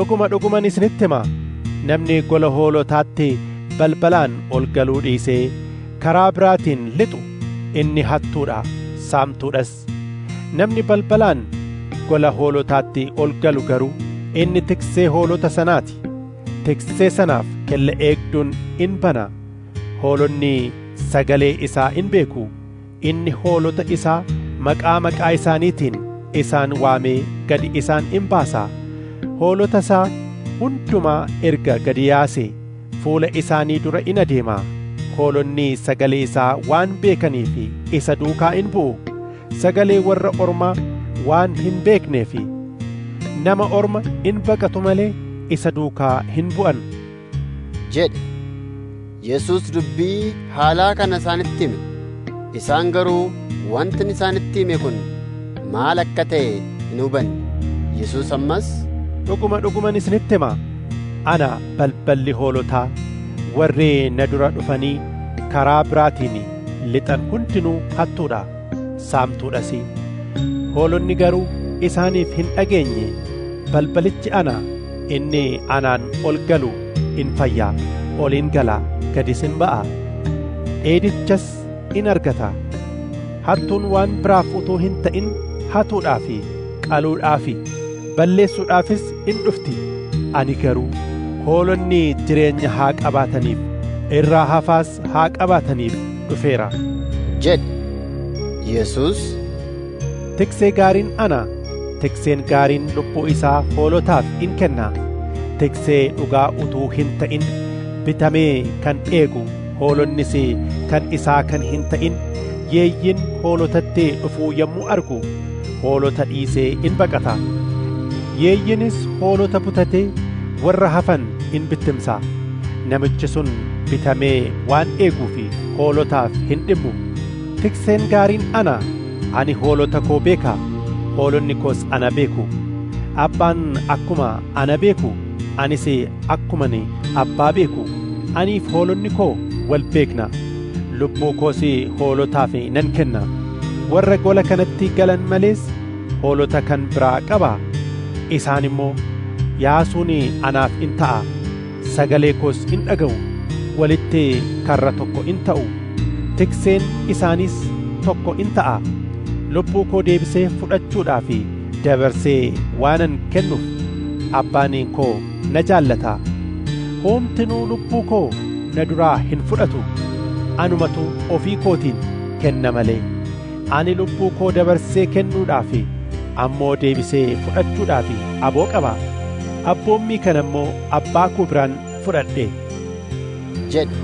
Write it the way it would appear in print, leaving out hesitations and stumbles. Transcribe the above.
dhuguman isinitti hima, namni gola hoolotaatti balbalaan ol galuu dhiisee karaa biraatiin lixu inni hattuudha, saamtuudhas. Namni balbalaan gola hoolotaatti ol galu garuu inni tiksee hoolota sanaati. Tiksee sanaaf kella eegduun in bana. Hoolonni sagalee isaa in beeku. Inni hoolota isaa maqaa isaaniitiin isaan waamee gadi isaan in baasa. Hoolota isaa hundumaa erga gadi yaasee fuula isaanii dura in adeema. Hoolonni sagalee isaa waan beekaniif isa duukaa in bu'u. Sagalee warra ormaa waan hin beekneef nama orma in baqatu malee isa duukaa hin bu'an jedhe. Yesuus dubbii haalaa kana isaanitti hime. Isaan garuu wanti isaanitti hime kun maal akka ta'e hin hubanne. Yesuus ammas, dhuguman isinitti hima, ana balballi hoolotaa. Warri na dura dhufanii karaa biraatiin lixan hundinuu hattuudha, saamtuudhas. Hoolonni garuu isaaniif hin dhageenye. Balbalichi ana, inni anaan ol galu in fayyaa, ol in gala, gadis in ba'a, dheedichas in argata. Hattuun waan biraaf utuu hin ta'in hatuudhaaf, qaluudhaaf, balleessuudhaafis in dhufti. Ani garuu hoolonni jireenya haa qabaataniif, irraa hafaas haa qabaataniif dhufeera jedhe. Yesuus, tiksee gaariin ana. Tikseen gaariin lubbuu isaa hoolotaaf in kenna. Tiksee dhugaa utuu hin ta'in bitamee kan eegu, hoolonnis kan isaa kan hin ta'in yeeyyin hoolotatti dhufuu yommuu argu hoolota dhiisee in baqata. Yeeyyinis hoolota butatee warra hafan in bittimsa. Namichi sun bitamee waan eeguuf hoolotaaf hin dhimmu. Tikseen gaariin ana. Ani hoolota koo beeka, hoolonni koos ana beeku. Abbaan akkuma ana beeku, anis akkuman abbaa beeku. Aniif hoolonni koo wal beekna. Lubbuu koos hoolotaaf nan kenna. Warra gola kanatti galan malees hoolota kan biraa qaba. Isaan immoo yaasuun anaaf in ta'a. Sagalee koos in dhaga'u. Walitti karra tokko in ta'u. Tikseen isaanis tokko in ta'a. Lubbuu koo deebisee fudhachuudhaaf dabarsee waanan kennuuf abbaan koo na jaallata. Hoomtinuu lubbuu koo na duraa hin fudhatu. Anumatu ofii kootiin kenna malee. Ani lubbuu koo dabarsee kennuudhaaf ammoo deebisee fudhachuudhaaf aboo qaba. Abboommii kana immoo abbaa koo biraan fudhadhe jedhe.